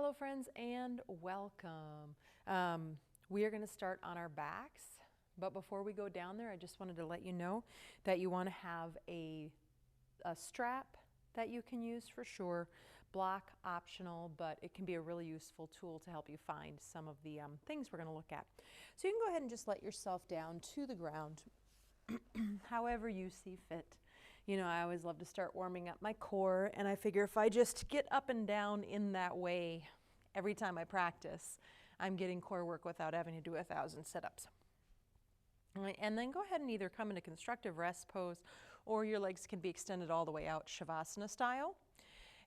Hello friends and welcome. We are going to start on our backs, but before we go down there, I just wanted to let you know that you want to have a strap that you can use for sure. Block optional, but it can be a really useful tool to help you find some of the things we're going to look at. So you can go ahead and just let yourself down to the ground however you see fit. You know, I always love to start warming up my core, and I figure if I just get up and down in that way every time I practice, I'm getting core work without having to do 1,000 sit-ups. All right, and then go ahead and either come into constructive rest pose, or your legs can be extended all the way out, Shavasana style.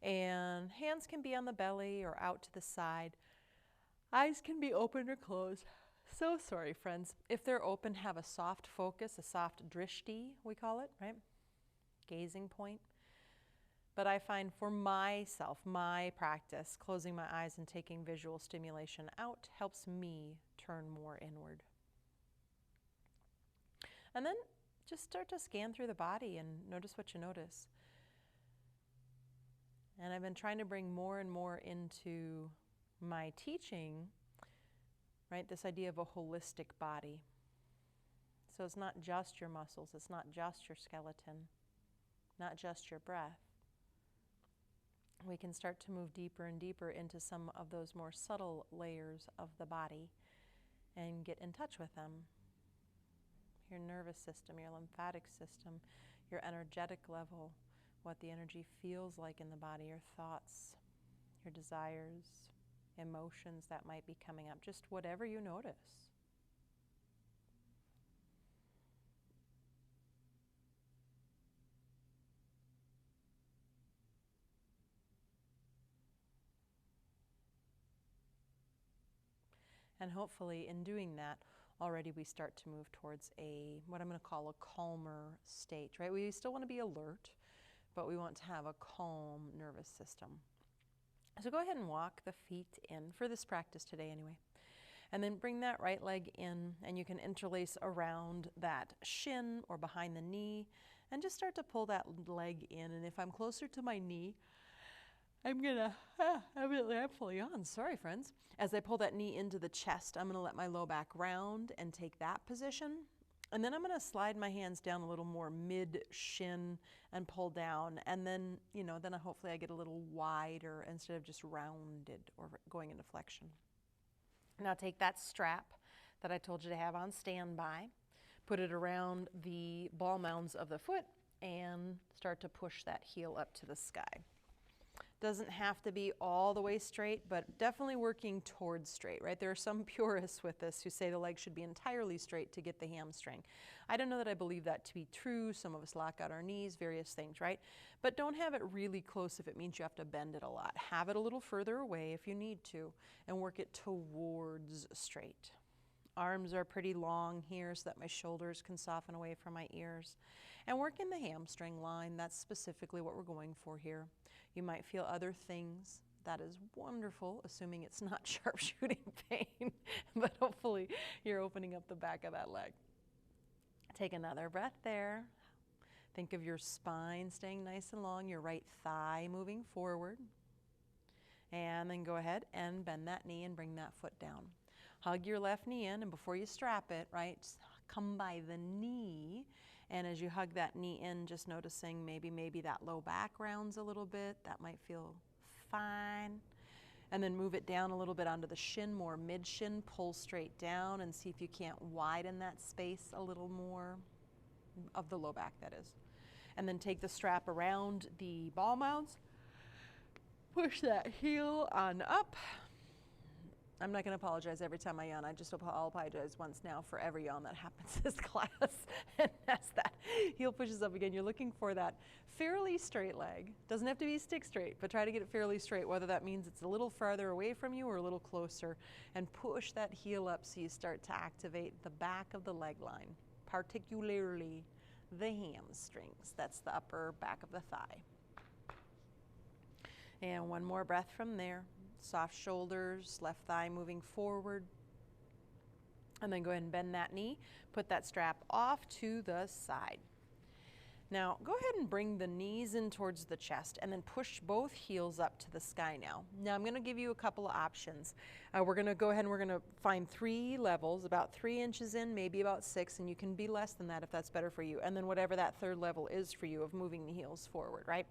And hands can be on the belly or out to the side. Eyes can be open or closed. So sorry, friends. If they're open, have a soft focus, a soft drishti, we call it, right? Gazing point. But I find for myself, my practice, closing my eyes and taking visual stimulation out helps me turn more inward. And then just start to scan through the body and notice what you notice. And I've been trying to bring more and more into my teaching, right, this idea of a holistic body. So it's not just your muscles, it's not just your skeleton, not just your breath. We can start to move deeper and deeper into some of those more subtle layers of the body and get in touch with them. Your nervous system, your lymphatic system, your energetic level, what the energy feels like in the body, your thoughts, your desires, emotions that might be coming up, just whatever you notice. And hopefully in doing that, already we start to move towards what I'm going to call a calmer state, right? We still want to be alert, but we want to have a calm nervous system. So go ahead and walk the feet in for this practice today anyway. And then bring that right leg in, and you can interlace around that shin or behind the knee and just start to pull that leg in. And if I'm closer to my knee, I'm fully on. Sorry, friends. As I pull that knee into the chest, I'm going to let my low back round and take that position. And then I'm going to slide my hands down a little more mid-shin and pull down. And then, then hopefully I get a little wider instead of just rounded or going into flexion. Now take that strap that I told you to have on standby, put it around the ball mounds of the foot, and start to push that heel up to the sky. Doesn't have to be all the way straight, but definitely working towards straight, right? There are some purists with this who say the leg should be entirely straight to get the hamstring. I don't know that I believe that to be true. Some of us lock out our knees, various things, right? But don't have it really close if it means you have to bend it a lot. Have it a little further away if you need to, and work it towards straight. Arms are pretty long here so that my shoulders can soften away from my ears. And work in the hamstring line. That's specifically what we're going for here. You might feel other things. That is wonderful, assuming it's not sharpshooting pain. But hopefully you're opening up the back of that leg. Take another breath there. Think of your spine staying nice and long, your right thigh moving forward. And then go ahead and bend that knee and bring that foot down. Hug your left knee in, and before you strap it, right, just come by the knee. And as you hug that knee in, just noticing maybe that low back rounds a little bit. That might feel fine. And then move it down a little bit onto the shin, more mid-shin. Pull straight down and see if you can't widen that space a little more, of the low back, that is. And then take the strap around the ball mounds. Push that heel on up. I'm not going to apologize every time I yawn. I'll apologize once now for every yawn that happens this class. And that's that. Heel pushes up again. You're looking for that fairly straight leg. Doesn't have to be stick straight, but try to get it fairly straight, whether that means it's a little farther away from you or a little closer. And push that heel up so you start to activate the back of the leg line, particularly the hamstrings. That's the upper back of the thigh. And one more breath from there. Soft shoulders, left thigh moving forward. And then go ahead and bend that knee. Put that strap off to the side. Now, go ahead and bring the knees in towards the chest and then push both heels up to the sky now. Now, I'm going to give you a couple of options. We're going to go ahead and we're going to find 3 levels, about 3 inches in, maybe about 6, and you can be less than that if that's better for you. And then whatever that 3rd level is for you of moving the heels forward, right?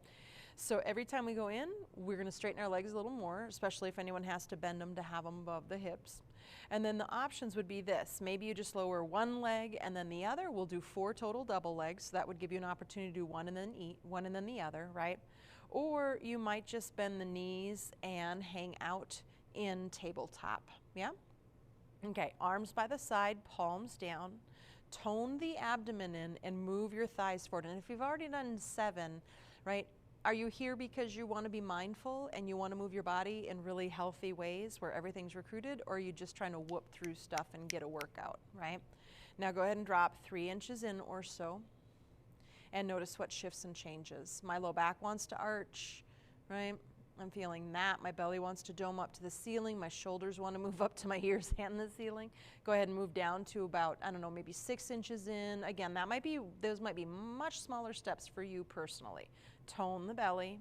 So every time we go in, we're going to straighten our legs a little more, especially if anyone has to bend them to have them above the hips. And then the options would be this. Maybe you just lower one leg and then the other. We'll do 4 total double legs. So that would give you an opportunity to do one and then the other, right? Or you might just bend the knees and hang out in tabletop. Yeah? Okay, arms by the side, palms down. Tone the abdomen in and move your thighs forward. And if you've already done 7, right? Are you here because you want to be mindful and you want to move your body in really healthy ways where everything's recruited, or are you just trying to whoop through stuff and get a workout, right? Now go ahead and drop 3 inches in or so and notice what shifts and changes. My low back wants to arch, right? I'm feeling that. My belly wants to dome up to the ceiling. My shoulders want to move up to my ears and the ceiling. Go ahead and move down to about, I don't know, maybe 6 inches in. Again, those might be much smaller steps for you personally. Tone the belly.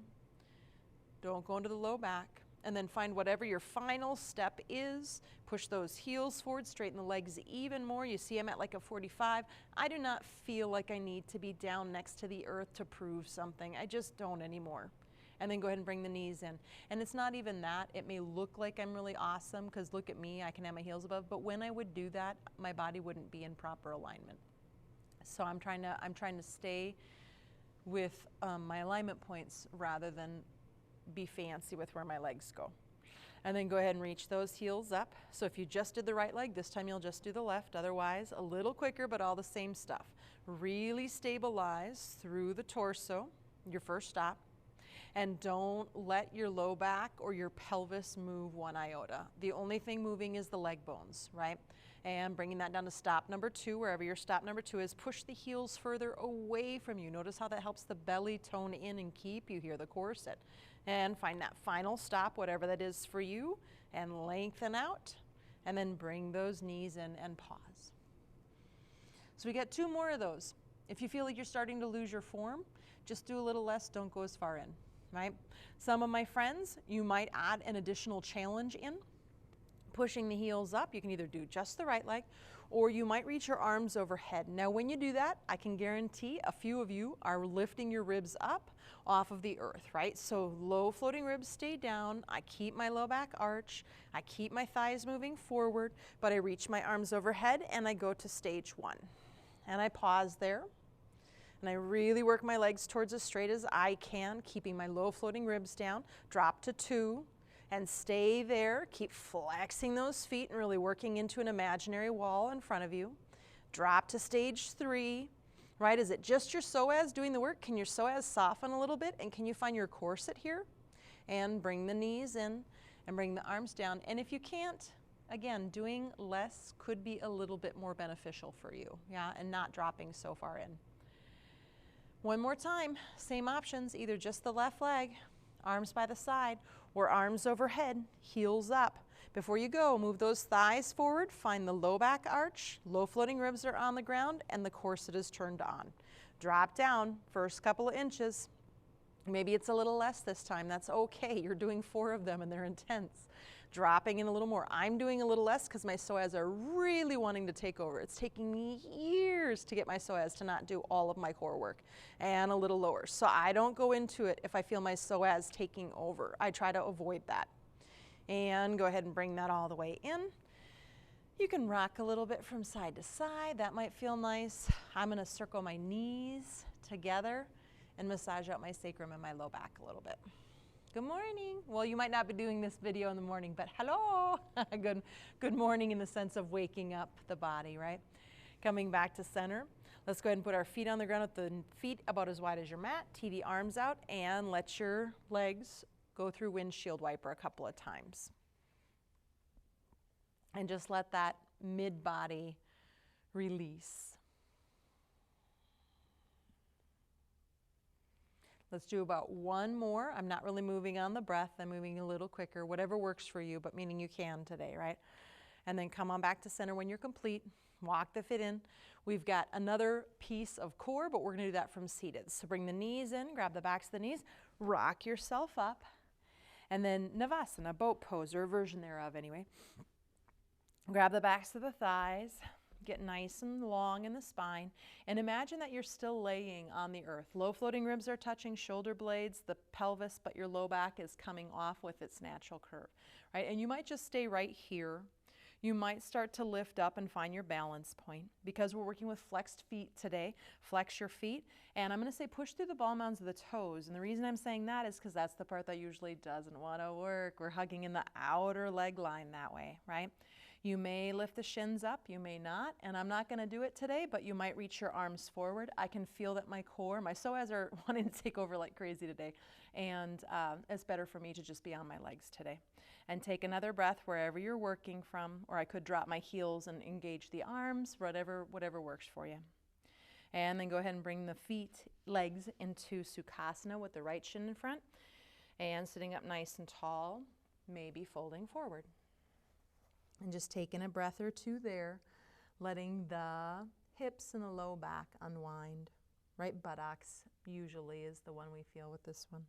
Don't go into the low back. And then find whatever your final step is. Push those heels forward, straighten the legs even more. You see I'm at like a 45. I do not feel like I need to be down next to the earth to prove something. I just don't anymore. And then go ahead and bring the knees in. And it's not even that. It may look like I'm really awesome because look at me, I can have my heels above. But when I would do that, my body wouldn't be in proper alignment. So I'm trying to stay with my alignment points rather than be fancy with where my legs go. And then go ahead and reach those heels up. So if you just did the right leg, this time you'll just do the left. Otherwise, a little quicker, but all the same stuff. Really stabilize through the torso, your first stop. And don't let your low back or your pelvis move one iota. The only thing moving is the leg bones, right? And bringing that down to stop number 2, wherever your stop number 2 is, push the heels further away from you. Notice how that helps the belly tone in and keep you here, the corset. And find that final stop, whatever that is for you, and lengthen out. And then bring those knees in and pause. So we got 2 more of those. If you feel like you're starting to lose your form, just do a little less, don't go as far in, right? Some of my friends, you might add an additional challenge in. Pushing the heels up, you can either do just the right leg, or you might reach your arms overhead. Now when you do that, I can guarantee a few of you are lifting your ribs up off of the earth, right? So low floating ribs stay down. I keep my low back arch. I keep my thighs moving forward, but I reach my arms overhead and I go to stage 1. And I pause there. And I really work my legs towards as straight as I can, keeping my low floating ribs down. Drop to 2. And stay there. Keep flexing those feet and really working into an imaginary wall in front of you. Drop to stage 3, right? Is it just your psoas doing the work? Can your psoas soften a little bit? And can you find your corset here? And bring the knees in and bring the arms down. And if you can't, again, doing less could be a little bit more beneficial for you, yeah? And not dropping so far in. One more time, same options, either just the left leg, arms by the side, or arms overhead, heels up. Before you go, move those thighs forward, find the low back arch, low floating ribs are on the ground, and the corset is turned on. Drop down, first couple of inches. Maybe it's a little less this time, that's okay. You're doing 4 of them and they're intense. Dropping in a little more. I'm doing a little less because my psoas are really wanting to take over. It's taking me years to get my psoas to not do all of my core work, and a little lower. So I don't go into it if I feel my psoas taking over. I try to avoid that. And go ahead and bring that all the way in. You can rock a little bit from side to side. That might feel nice. I'm going to circle my knees together and massage out my sacrum and my low back a little bit. Good morning. Well, you might not be doing this video in the morning, but hello. Good morning in the sense of waking up the body, right? Coming back to center. Let's go ahead and put our feet on the ground with the feet about as wide as your mat. Tee the arms out and let your legs go through windshield wiper a couple of times. And just let that mid-body release. Let's do about 1 more. I'm not really moving on the breath. I'm moving a little quicker, whatever works for you, but meaning you can today, right? And then come on back to center when you're complete. Walk the feet in. We've got another piece of core, but we're going to do that from seated. So bring the knees in, grab the backs of the knees, rock yourself up. And then Navasana, boat pose, or a version thereof anyway. Grab the backs of the thighs, get nice and long in the spine, and imagine that you're still laying on the earth. Low floating ribs are touching shoulder blades, the pelvis, but your low back is coming off with its natural curve, right? And you might just stay right here. You might start to lift up and find your balance point. Because we're working with flexed feet today, flex your feet. And I'm going to say push through the ball mounds of the toes. And the reason I'm saying that is because that's the part that usually doesn't want to work. We're hugging in the outer leg line that way, right? You may lift the shins up, you may not, and I'm not going to do it today, but you might reach your arms forward. I can feel that my core, my psoas are wanting to take over like crazy today, and it's better for me to just be on my legs today. And take another breath wherever you're working from, or I could drop my heels and engage the arms, whatever works for you. And then go ahead and bring the legs into Sukhasana with the right shin in front, and sitting up nice and tall, maybe folding forward. And just taking a breath or two there, letting the hips and the low back unwind. Right buttocks usually is the one we feel with this one.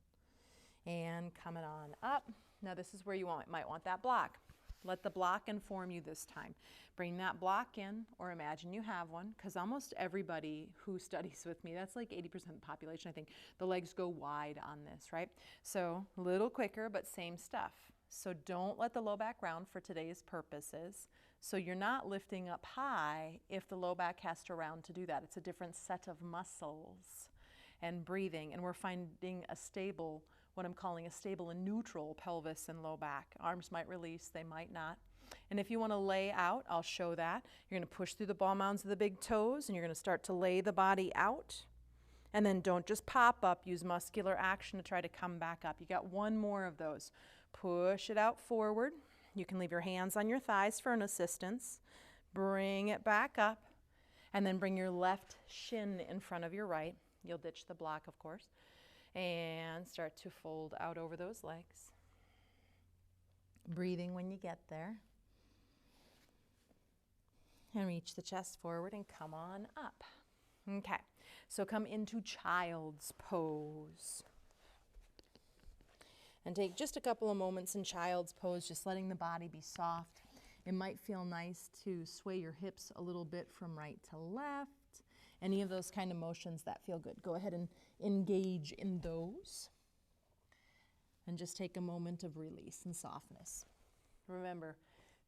And coming on up. Now this is where you might want that block. Let the block inform you this time. Bring that block in, or imagine you have one, because almost everybody who studies with me, that's like 80% of the population, I think, the legs go wide on this, right? So a little quicker, but same stuff. So don't let the low back round for today's purposes. So you're not lifting up high if the low back has to round to do that. It's a different set of muscles and breathing. And we're finding a stable, what I'm calling a stable and neutral pelvis and low back. Arms might release, they might not. And if you want to lay out, I'll show that. You're going to push through the ball mounds of the big toes, and you're going to start to lay the body out. And then don't just pop up, use muscular action to try to come back up. You got one more of those. Push it out forward. You can leave your hands on your thighs for an assistance. Bring it back up, and then bring your left shin in front of your right. You'll ditch the block, of course, and start to fold out over those legs. Breathing when you get there. And reach the chest forward and come on up. Okay, so come into child's pose. And take just a couple of moments in child's pose, just letting the body be soft. It might feel nice to sway your hips a little bit from right to left. Any of those kind of motions that feel good. Go ahead and engage in those. And just take a moment of release and softness. Remember,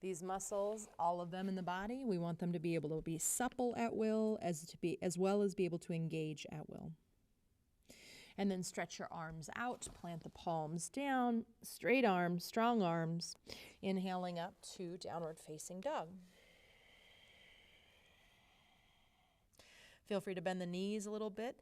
these muscles, all of them in the body, we want them to be able to be supple at will, as well as be able to engage at will. And then stretch your arms out, plant the palms down, straight arms, strong arms, inhaling up to downward facing dog. Feel free to bend the knees a little bit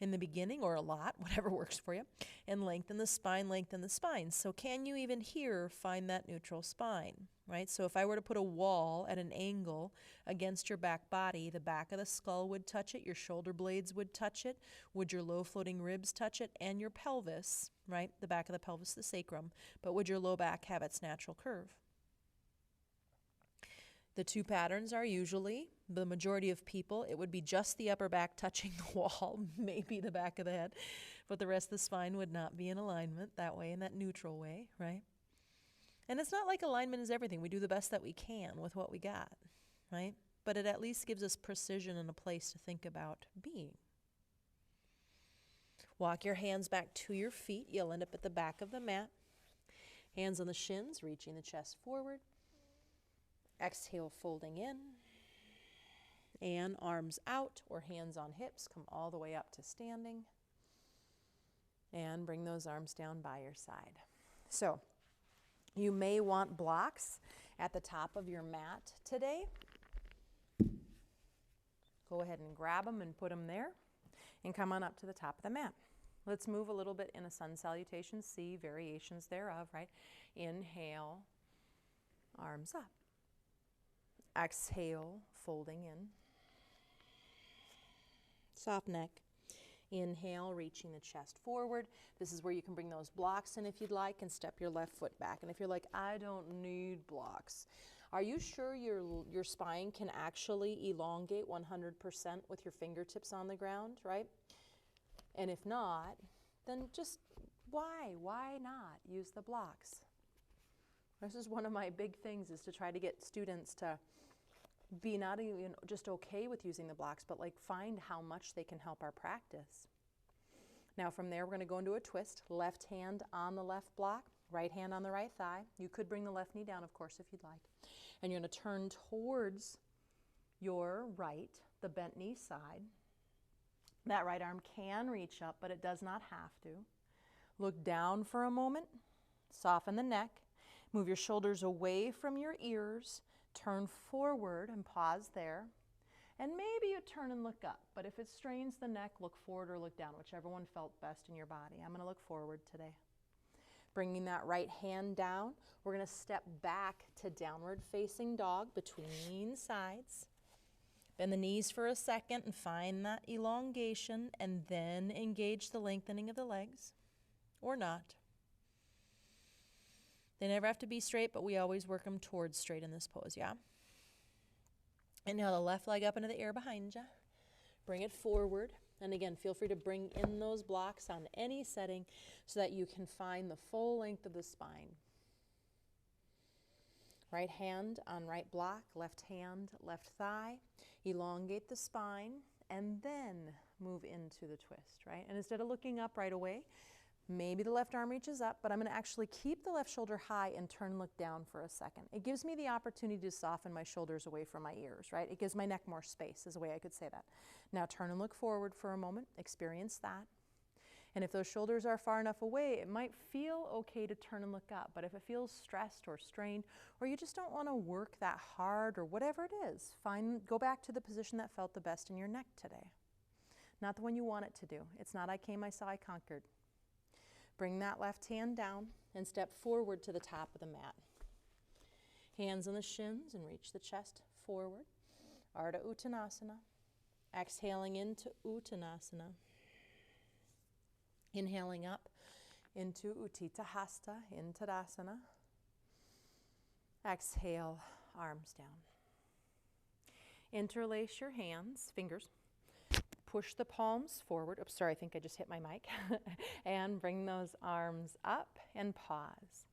in the beginning, or a lot, whatever works for you, and lengthen the spine, lengthen the spine. So can you even here find that neutral spine, right? So if I were to put a wall at an angle against your back body, the back of the skull would touch it, your shoulder blades would touch it, would your low floating ribs touch it, and your pelvis, right? The back of the pelvis, the sacrum, but would your low back have its natural curve? The two patterns are usually, the majority of people, it would be just the upper back touching the wall, maybe the back of the head, but the rest of the spine would not be in alignment that way, in that neutral way, right? And it's not like alignment is everything. We do the best that we can with what we got, right? But it at least gives us precision and a place to think about being. Walk your hands back to your feet. You'll end up at the back of the mat. Hands on the shins, reaching the chest forward. Exhale, folding in. And arms out or hands on hips. Come all the way up to standing. And bring those arms down by your side. So, you may want blocks at the top of your mat today. Go ahead and grab them and put them there. And come on up to the top of the mat. Let's move a little bit in a sun salutation. See variations thereof, right? Inhale, arms up. Exhale, folding in. Soft neck. Inhale, reaching the chest forward. This is where you can bring those blocks in if you'd like and step your left foot back. And if you're like, I don't need blocks, Are you sure your spine can actually elongate 100% with your fingertips on the ground, right? And if not, then just why not use the blocks? This is one of my big things, is to try to get students to be not even just okay with using the blocks, but like find how much they can help our practice. Now from there, we're going to go into a twist. Left hand on the left block, right hand on the right thigh. You could bring the left knee down, of course, if you'd like. And you're going to turn towards your right, the bent knee side. That right arm can reach up, but it does not have to. Look down for a moment. Soften the neck. Move your shoulders away from your ears. Turn forward and pause there. And maybe you turn and look up, but if it strains the neck, look forward or look down, whichever one felt best in your body. I'm going to look forward today. Bringing that right hand down, we're going to step back to downward facing dog between sides. Bend the knees for a second and find that elongation, and then engage the lengthening of the legs, or not. They never have to be straight, but we always work them towards straight in this pose, yeah? Inhale the left leg up into the air behind you. Bring it forward. And again, feel free to bring in those blocks on any setting so that you can find the full length of the spine. Right hand on right block, left hand, left thigh. Elongate the spine and then move into the twist, right? And instead of looking up right away, maybe the left arm reaches up, but I'm going to actually keep the left shoulder high and turn and look down for a second. It gives me the opportunity to soften my shoulders away from my ears, right? It gives my neck more space, is a way I could say that. Now turn and look forward for a moment. Experience that. And if those shoulders are far enough away, it might feel okay to turn and look up. But if it feels stressed or strained, or you just don't want to work that hard or whatever it is, go back to the position that felt the best in your neck today. Not the one you want it to do. It's not I came, I saw, I conquered. Bring that left hand down and step forward to the top of the mat. Hands on the shins and reach the chest forward. Ardha Uttanasana. Exhaling into Uttanasana. Inhaling up into Utthita Hasta, in Tadasana. Exhale, arms down. Interlace your hands, fingers. Push the palms forward. Oops, sorry, I think I just hit my mic. And bring those arms up and pause.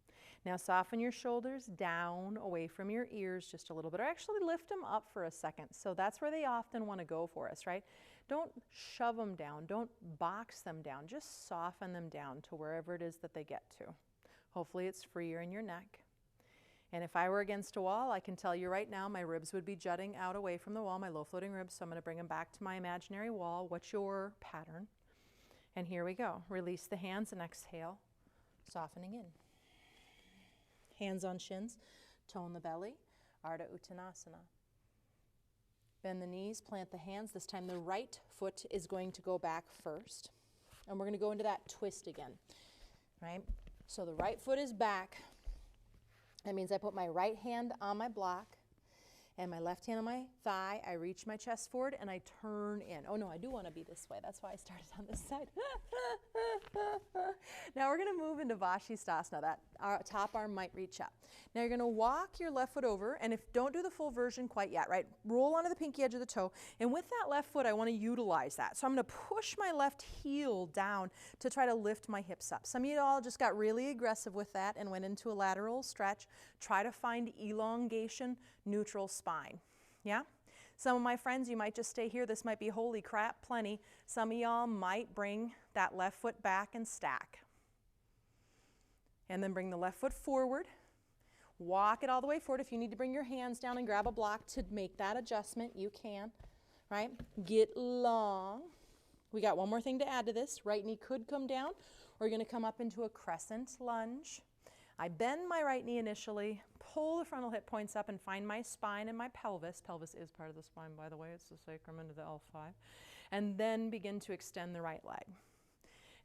Now soften your shoulders down away from your ears just a little bit, or actually lift them up for a second. So that's where they often want to go for us, right? Don't shove them down. Don't box them down. Just soften them down to wherever it is that they get to. Hopefully it's freer in your neck. And if I were against a wall, I can tell you right now, my ribs would be jutting out away from the wall, my low floating ribs. So I'm going to bring them back to my imaginary wall. What's your pattern? And here we go. Release the hands and exhale, softening in. Hands on shins, tone the belly, Ardha Uttanasana. Bend the knees, plant the hands. This time the right foot is going to go back first. And we're going to go into that twist again, right? So the right foot is back. That means I put my right hand on my block and my left hand on my thigh. I reach my chest forward and I turn in. Oh no, I do want to be this way. That's why I started on this side. Now we're going to move into Vashisthasana. That top arm might reach up. Now you're going to walk your left foot over, and don't do the full version quite yet, right? Roll onto the pinky edge of the toe, and with that left foot, I want to utilize that. So I'm going to push my left heel down to try to lift my hips up. Some of you all just got really aggressive with that and went into a lateral stretch. Try to find elongation, neutral spine. Yeah? Some of my friends, you might just stay here. This might be holy crap plenty. Some of y'all might bring that left foot back and stack. And then bring the left foot forward. Walk it all the way forward. If you need to bring your hands down and grab a block to make that adjustment, you can, right? Get long. We got one more thing to add to this. Right knee could come down, or you're going to come up into a crescent lunge. I bend my right knee initially, pull the frontal hip points up and find my spine and my pelvis. Pelvis is part of the spine, by the way. It's the sacrum into the L5. And then begin to extend the right leg.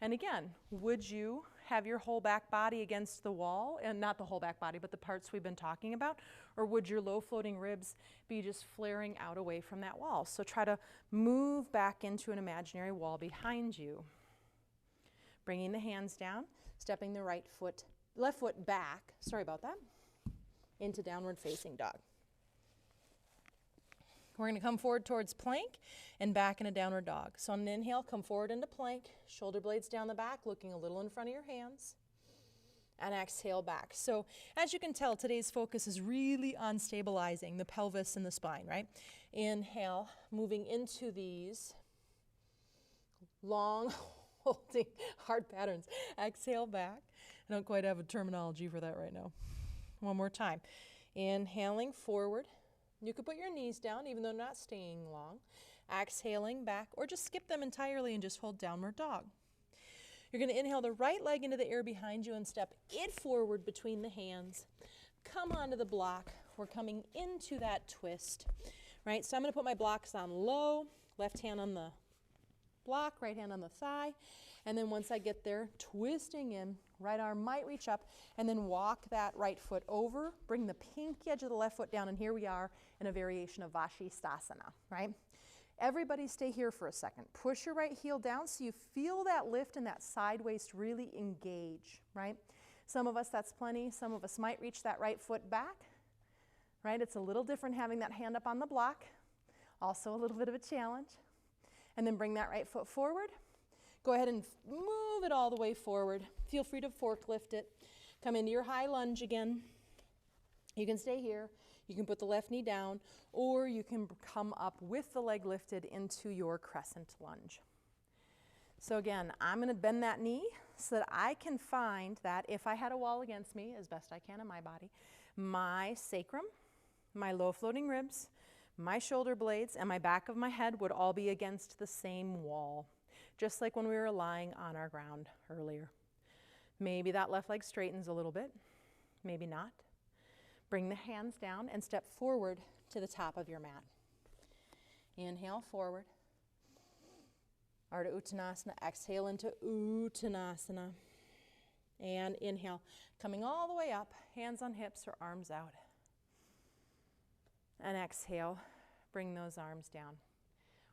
And again, would you have your whole back body against the wall? And not the whole back body, but the parts we've been talking about? Or would your low floating ribs be just flaring out away from that wall? So try to move back into an imaginary wall behind you. Bringing the hands down, stepping the left foot back. Sorry about that. into downward facing dog. We're going to come forward towards plank and back into downward dog. So on an inhale, come forward into plank, shoulder blades down the back, looking a little in front of your hands. And exhale back. So as you can tell, today's focus is really on stabilizing the pelvis and the spine, right? Inhale, moving into these long, holding, hard patterns. Exhale back. I don't quite have a terminology for that right now. One more time. Inhaling forward. You could put your knees down even though not staying long. Exhaling back, or just skip them entirely and just hold downward dog. You're going to inhale the right leg into the air behind you and step it forward between the hands. Come onto the block. We're coming into that twist, right? So I'm going to put my blocks on low, left hand on the block, right hand on the thigh. And then once I get there, twisting in, right arm might reach up, and then walk that right foot over, bring the pinky edge of the left foot down, and here we are in a variation of Vashisthasana, right? Everybody stay here for a second. Push your right heel down so you feel that lift and that side waist really engage, right? Some of us, that's plenty. Some of us might reach that right foot back, right? It's a little different having that hand up on the block. Also a little bit of a challenge. And then bring that right foot forward. Go ahead and move it all the way forward. Feel free to forklift it. Come into your high lunge again. You can stay here. You can put the left knee down, or you can come up with the leg lifted into your crescent lunge. So again, I'm going to bend that knee so that I can find that if I had a wall against me, as best I can in my body, my sacrum, my low floating ribs, my shoulder blades, and my back of my head would all be against the same wall, just like when we were lying on our ground earlier. Maybe that left leg straightens a little bit, maybe not. Bring the hands down and step forward to the top of your mat. Inhale forward. Ardha Uttanasana. Exhale into Uttanasana. And inhale, coming all the way up, hands on hips or arms out. And exhale, bring those arms down.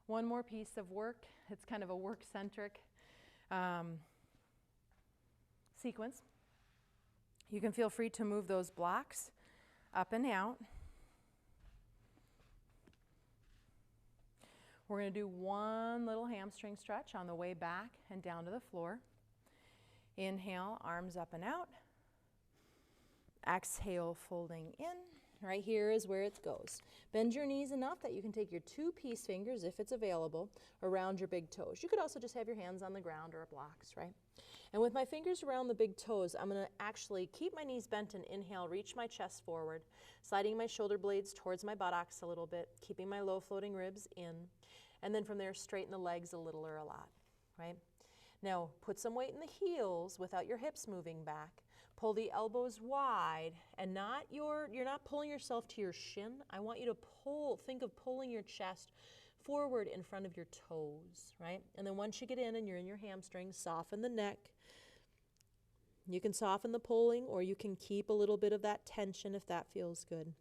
One more piece of work. It's kind of a work-centric sequence. You can feel free to move those blocks up and out. We're going to do one little hamstring stretch on the way back and down to the floor. Inhale, arms up and out. Exhale, folding in. Right here is where it goes. Bend your knees enough that you can take your two peace fingers, if it's available, around your big toes. You could also just have your hands on the ground or blocks, right? And with my fingers around the big toes, I'm going to actually keep my knees bent and inhale, reach my chest forward, sliding my shoulder blades towards my buttocks a little bit, keeping my low floating ribs in, and then from there, straighten the legs a little or a lot, right? Now, put some weight in the heels without your hips moving back. Pull the elbows wide, and you're not pulling yourself to your shin. I want you to think of pulling your chest forward in front of your toes, right? And then once you get in and you're in your hamstrings, soften the neck. You can soften the pulling, or you can keep a little bit of that tension if that feels good.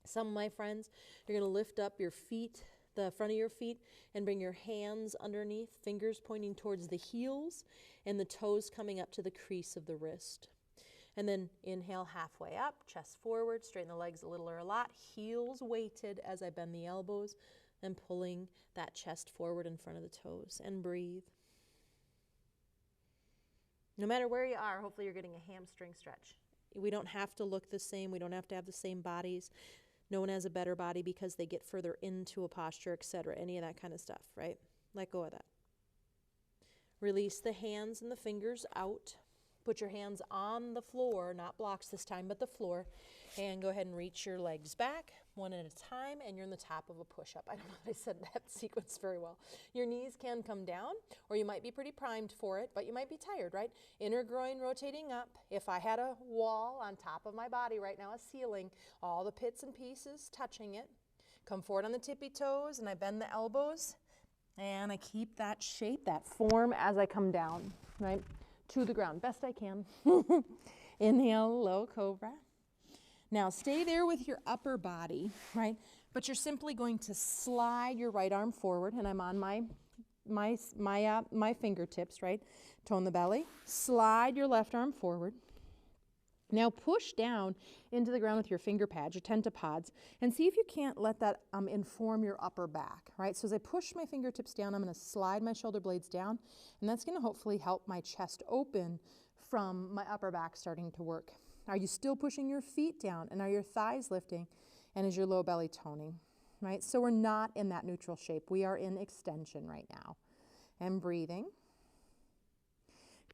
Some of my friends, you're going to lift up your feet, the front of your feet, and bring your hands underneath, fingers pointing towards the heels, and the toes coming up to the crease of the wrist. And then inhale halfway up, chest forward, straighten the legs a little or a lot, heels weighted as I bend the elbows, and pulling that chest forward in front of the toes, and breathe. No matter where you are, hopefully you're getting a hamstring stretch. We don't have to look the same. We don't have to have the same bodies. No one has a better body because they get further into a posture, etc., any of that kind of stuff, right? Let go of that. Release the hands and the fingers out. Put your hands on the floor, not blocks this time, but the floor. And go ahead and reach your legs back one at a time, and you're in the top of a push-up. I don't know if I said that sequence very well. Your knees can come down, or you might be pretty primed for it, but you might be tired, right? Inner groin rotating up. If I had a wall on top of my body right now, a ceiling, all the bits and pieces touching it. Come forward on the tippy toes, and I bend the elbows, and I keep that shape, that form as I come down, right? To the ground, best I can. Inhale, low cobra. Now stay there with your upper body, right? But you're simply going to slide your right arm forward, and I'm on my fingertips, right? Tone the belly. Slide your left arm forward. Now push down into the ground with your finger pads, your tentopods, and see if you can't let that inform your upper back, right? So as I push my fingertips down, I'm going to slide my shoulder blades down, and that's going to hopefully help my chest open from my upper back starting to work. Are you still pushing your feet down, and are your thighs lifting, and is your low belly toning, right? So we're not in that neutral shape. We are in extension right now. And breathing.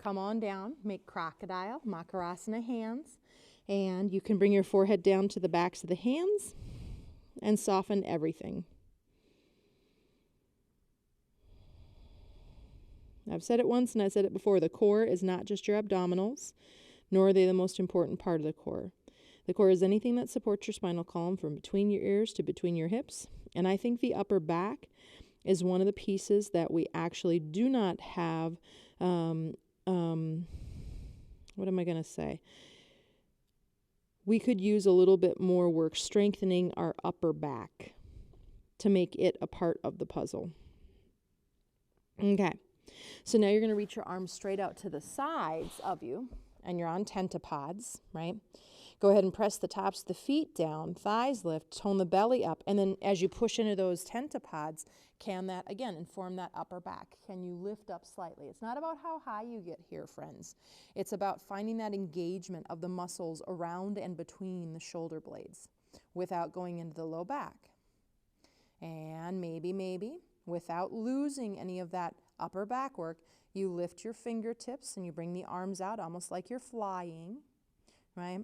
Come on down, make crocodile, Makarasana hands, and you can bring your forehead down to the backs of the hands and soften everything. I've said it once and I said it before, the core is not just your abdominals, nor are they the most important part of the core. The core is anything that supports your spinal column from between your ears to between your hips, and I think the upper back is one of the pieces that we actually do not have what am I going to say? We could use a little bit more work strengthening our upper back to make it a part of the puzzle. Okay, so now you're going to reach your arms straight out to the sides of you, and you're on tentopods, right? Go ahead and press the tops of the feet down, thighs lift, tone the belly up, and then as you push into those tentopods, can that, again, inform that upper back? Can you lift up slightly? It's not about how high you get here, friends. It's about finding that engagement of the muscles around and between the shoulder blades without going into the low back. And maybe, without losing any of that upper back work, you lift your fingertips and you bring the arms out almost like you're flying, right?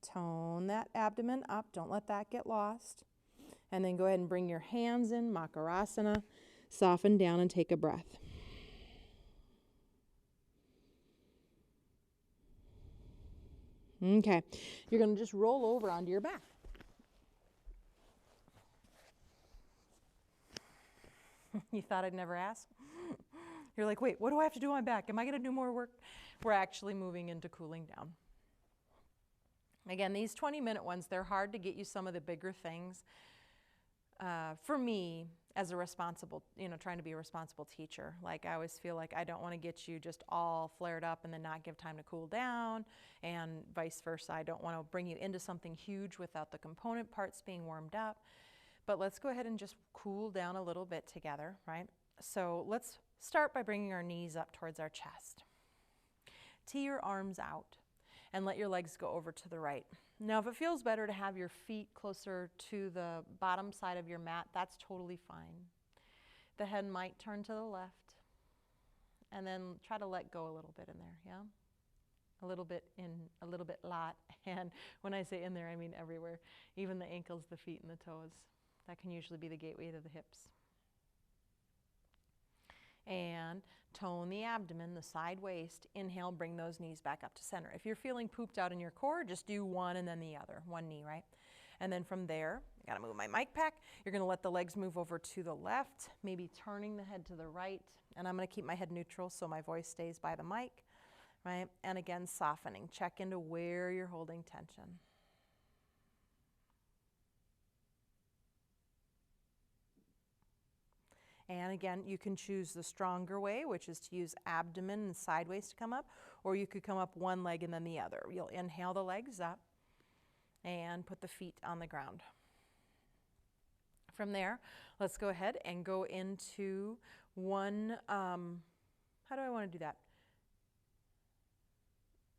Tone that abdomen up. Don't let that get lost. And then go ahead and bring your hands in, Makarasana. Soften down and take a breath. Okay. You're going to just roll over onto your back. You thought I'd never ask? You're like, wait, what do I have to do on my back? Am I going to do more work? We're actually moving into cooling down. Again, these 20-minute ones, they're hard to get you some of the bigger things. For me, as a responsible, trying to be a responsible teacher, like I always feel like I don't want to get you just all flared up and then not give time to cool down, and vice versa. I don't want to bring you into something huge without the component parts being warmed up. But let's go ahead and just cool down a little bit together, right? So let's start by bringing our knees up towards our chest. Tee your arms out and let your legs go over to the right. Now, if it feels better to have your feet closer to the bottom side of your mat, that's totally fine. The head might turn to the left, and then try to let go a little bit in there, yeah? A little bit in, a little bit lot, and when I say in there, I mean everywhere, even the ankles, the feet, and the toes. That can usually be the gateway to the hips. And tone the abdomen, the side waist. Inhale, bring those knees back up to center. If you're feeling pooped out in your core, just do one and then the other, one knee, right? And then from there, I gotta move my mic pack. You're gonna let the legs move over to the left, maybe turning the head to the right. And I'm gonna keep my head neutral so my voice stays by the mic, right? And again, softening. Check into where you're holding tension. And again, you can choose the stronger way, which is to use abdomen and sideways to come up, or you could come up one leg and then the other. You'll inhale the legs up and put the feet on the ground. From there, let's go ahead and go into one, how do I want to do that?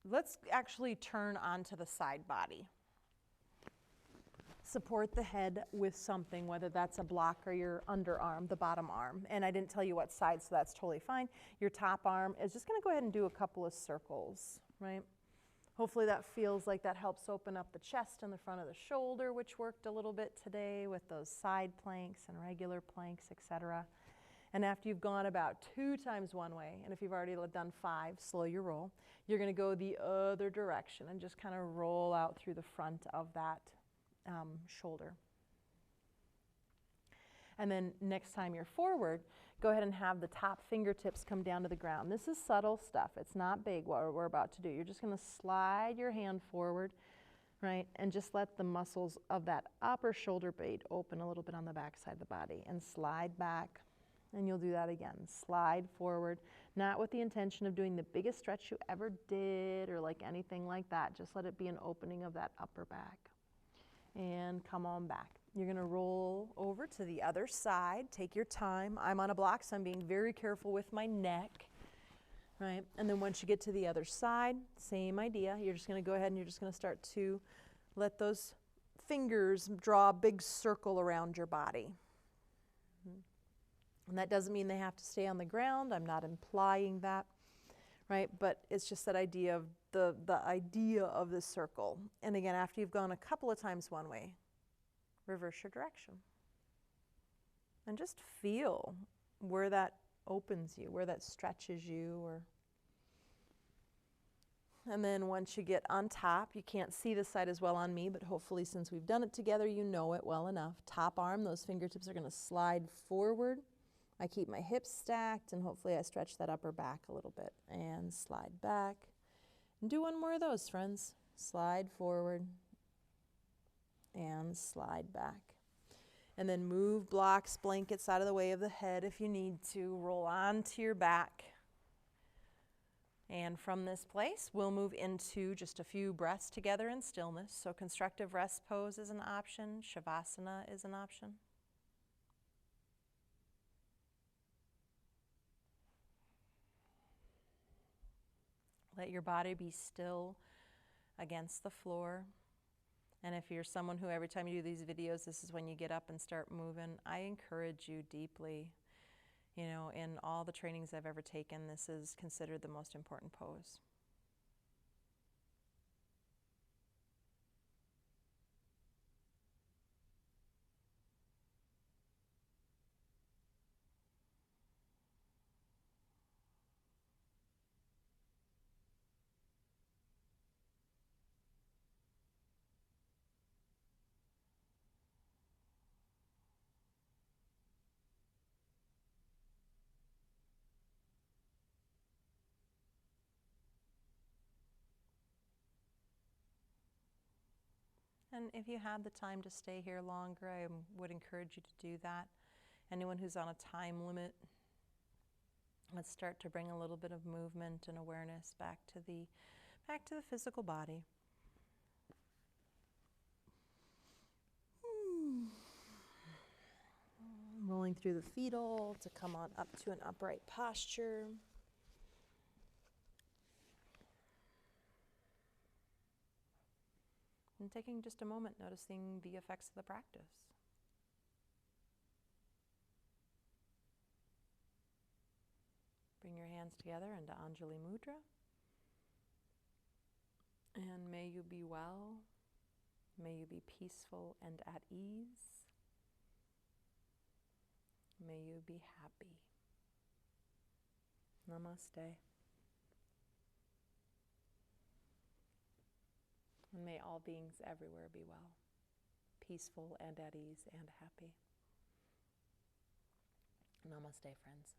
Let's actually turn onto the side body. Support the head with something, whether that's a block or your underarm, the bottom arm. And I didn't tell you what side, so that's totally fine. Your top arm is just going to go ahead and do a couple of circles, right? Hopefully that feels like that helps open up the chest and the front of the shoulder, which worked a little bit today with those side planks and regular planks, etc. And after you've gone about 2 times one way, and if you've already done 5, slow your roll, you're going to go the other direction and just kind of roll out through the front of that shoulder. And then next time you're forward, go ahead and have the top fingertips come down to the ground. This is subtle stuff. It's not big what we're about to do. You're just going to slide your hand forward, right? And just let the muscles of that upper shoulder blade open a little bit on the back side of the body and slide back And you'll do that again. Slide forward, not with the intention of doing the biggest stretch you ever did or like anything like that. Just let it be an opening of that upper back. And come on back. You're going to roll over to the other side. Take your time. I'm on a block, so I'm being very careful with my neck. Right? And then once you get to the other side, same idea. You're just going to go ahead and you're just going to start to let those fingers draw a big circle around your body. And that doesn't mean they have to stay on the ground. I'm not implying that, right? But it's just that idea of the idea of the circle. And again, after you've gone a couple of times one way, reverse your direction. And just feel where that opens you, where that stretches you. And then once you get on top, you can't see this side as well on me, but hopefully since we've done it together, you know it well enough. Top arm, those fingertips are going to slide forward. I keep my hips stacked, and hopefully I stretch that upper back a little bit. And slide back. And do one more of those, friends. Slide forward and slide back. And then move blocks, blankets out of the way of the head if you need to. Roll onto your back. And from this place, we'll move into just a few breaths together in stillness. So constructive rest pose is an option. Shavasana is an option. Let your body be still against the floor. And if you're someone who every time you do these videos, this is when you get up and start moving, I encourage you deeply. You know, in all the trainings I've ever taken, this is considered the most important pose. And if you had the time to stay here longer, I would encourage you to do that. Anyone who's on a time limit, let's start to bring a little bit of movement and awareness back to the physical body. Rolling through the fetal to come on up to an upright posture. And taking just a moment, noticing the effects of the practice. Bring your hands together into Anjali Mudra. And may you be well. May you be peaceful and at ease. May you be happy. Namaste. And may all beings everywhere be well, peaceful and at ease and happy. Namaste, friends.